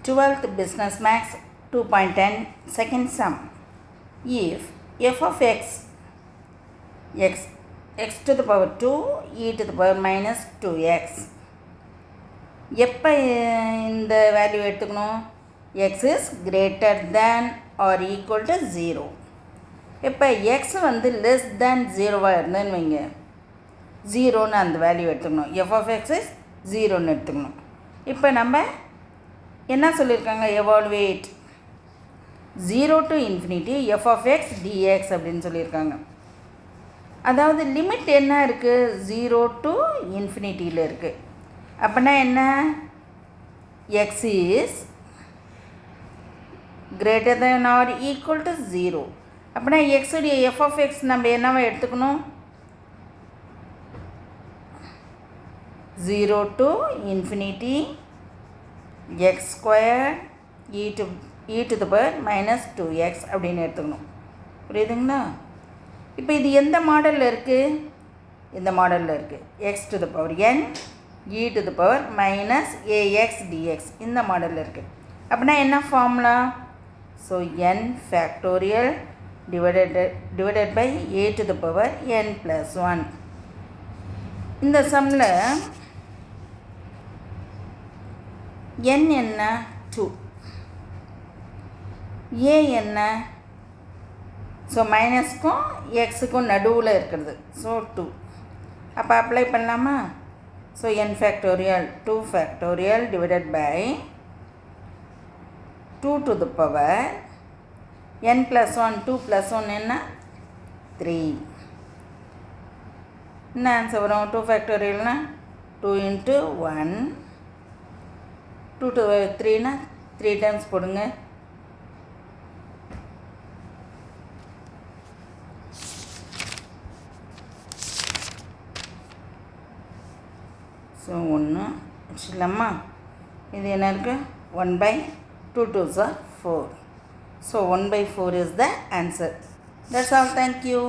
12th Business Max 2.10 second sum. If f of x to the power 2 e to the power minus 2x எப்போ இந்த value எடுத்துக்கணும்? x is greater than or equal to 0. இப்போ x வந்து less than 0 இருந்தேன்னு வைங்க, 0ன்னு அந்த value எடுத்துக்கணும். f of x is 0ன்னு எடுத்துக்கணும். இப்போ நம்ம என்ன சொல்லியிருக்காங்க? Evaluate 0 to infinity f of x dx அப்படின்னு சொல்லியிருக்காங்க. அதாவது லிமிட் என்ன இருக்குது? 0 to இன்ஃபினிட்டியில் இருக்குது. அப்படின்னா என்ன? x is greater than or equal to 0. அப்படின்னா x உடைய f of x நம்ம என்னவா எடுத்துக்கணும்? 0 to infinity x square e to the power minus 2x அப்படின்னு எடுத்துக்கணும். புரியுதுங்களா? இப்போ இது எந்த மாடலில் இருக்குது? இந்த மாடலில் இருக்குது. x to the power n e to the power minus ax dx இந்த மாடலில் இருக்குது. அப்படின்னா என்ன formula? So n factorial divided by a to the power n plus 1. இந்த சம்மில் n என்ன? 2. a என்ன? ஸோ மைனஸ்க்கும் எக்ஸுக்கும் நடுவில் இருக்கிறது. ஸோ 2. அப்போ அப்ளை பண்ணலாமா? So n factorial 2 factorial divided by 2 to the power n plus 1. 2 plus 1 என்ன? 3. என்ன ஆன்சர் வரும்? 2 ஃபேக்டோரியல்னா 2 into 1 2 to 3னா 3 டைம்ஸ் போடுங்க. ஸோ 1 வச்சுக்கலாமா? இது என்ன இருக்குது? 1/2 2s are 4. So 1/4 is the answer. That's all. Thank you.